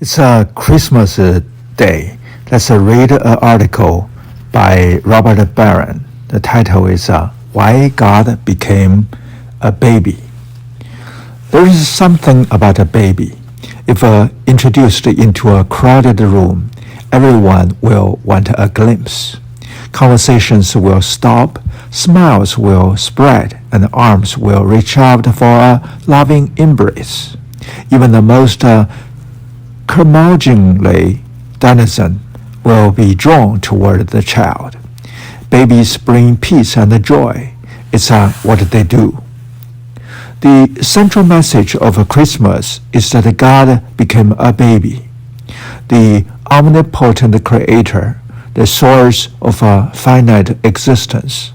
It's a Christmas day. Let's read an article by Robert Barron. The title is Why God Became a Baby. There is something about a baby. If introduced into a crowded room, everyone will want a glimpse. Conversations will stop, smiles will spread, and arms will reach out for a loving embrace. Even the most curmudgeonly denizen will be drawn toward the child. Babies bring peace and joy. It's what they do. The central message of Christmas is that God became a baby. The omnipotent creator, the source of a finite existence,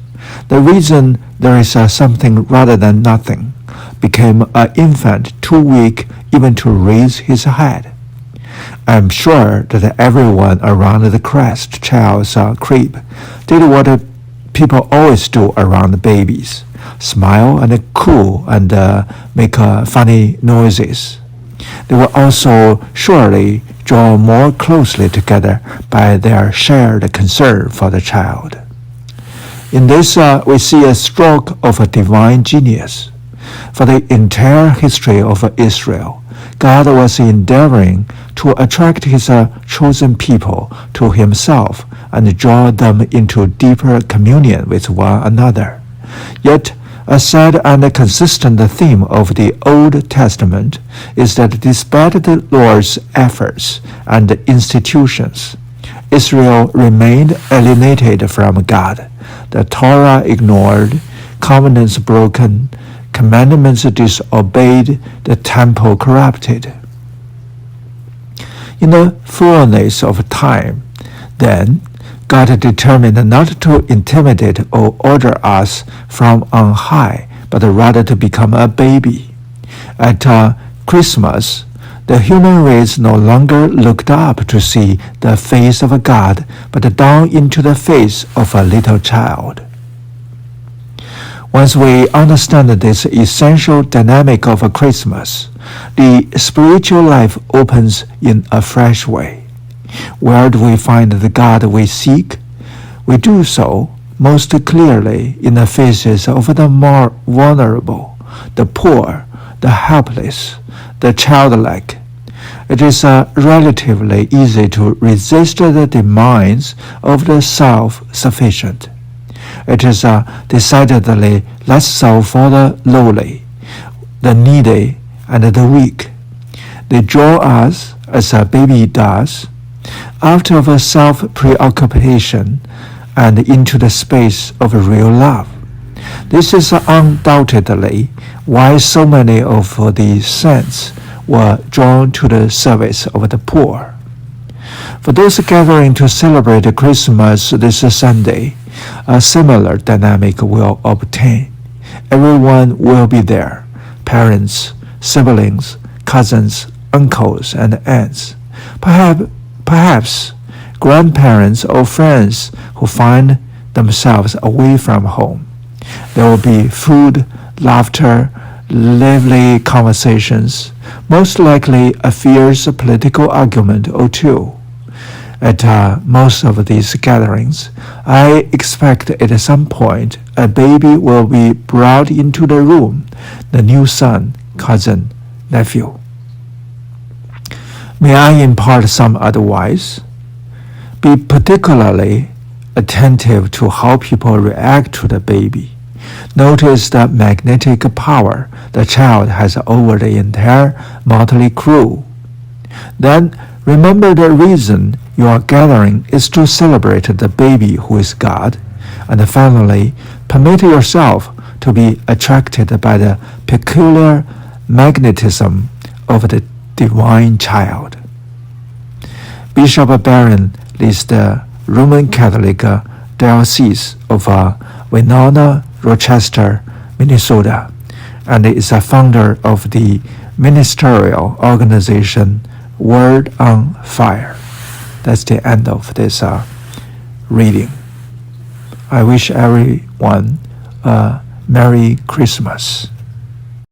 the reason there is something rather than nothing, became an infant too weak even to raise his head. I'm sure that everyone around the Christ child's crib did what people always do around babies: smile and coo and make funny noises. They were also surely drawn more closely together by their shared concern for the child. In this, we see a stroke of a divine genius. For the entire history of Israel, God was endeavoring to attract his chosen people to himself and draw them into deeper communion with one another. Yet, a sad and consistent theme of the Old Testament is that despite the Lord's efforts and institutions, Israel remained alienated from God, the Torah ignored, covenants broken, commandments disobeyed, the temple corrupted. In the fullness of time, then, God determined not to intimidate or order us from on high, but rather to become a baby. At Christmas, the human race no longer looked up to see the face of God, but down into the face of a little child. Once we understand this essential dynamic of Christmas, the spiritual life opens in a fresh way. Where do we find the God we seek? We do so most clearly in the faces of the more vulnerable, the poor, the helpless, the childlike. It is relatively easy to resist the demands of the self-sufficient. It is decidedly less so for the lowly, the needy, and the weak. They draw us, as a baby does, out of self-preoccupation and into the space of real love. This is undoubtedly why so many of the saints were drawn to the service of the poor. For those gathering to celebrate Christmas this Sunday, a similar dynamic will obtain. Everyone will be there: parents, siblings, cousins, uncles, and aunts, perhaps grandparents or friends who find themselves away from home. There will be food, laughter, lively conversations, most likely a fierce political argument or two. At most of these gatherings, I expect at some point a baby will be brought into the room, the new son, cousin, nephew. May I impart some advice? Be particularly attentive to how people react to the baby. Notice the magnetic power the child has over the entire motley crew. Then remember the reason you are gathering is to celebrate the baby who is God, and finally, permit yourself to be attracted by the peculiar magnetism of the divine child. Bishop Barron leads the Roman Catholic Diocese of Winona, Rochester, Minnesota, and is a founder of the ministerial organization Word on Fire. That's the end of this reading. I wish everyone a Merry Christmas.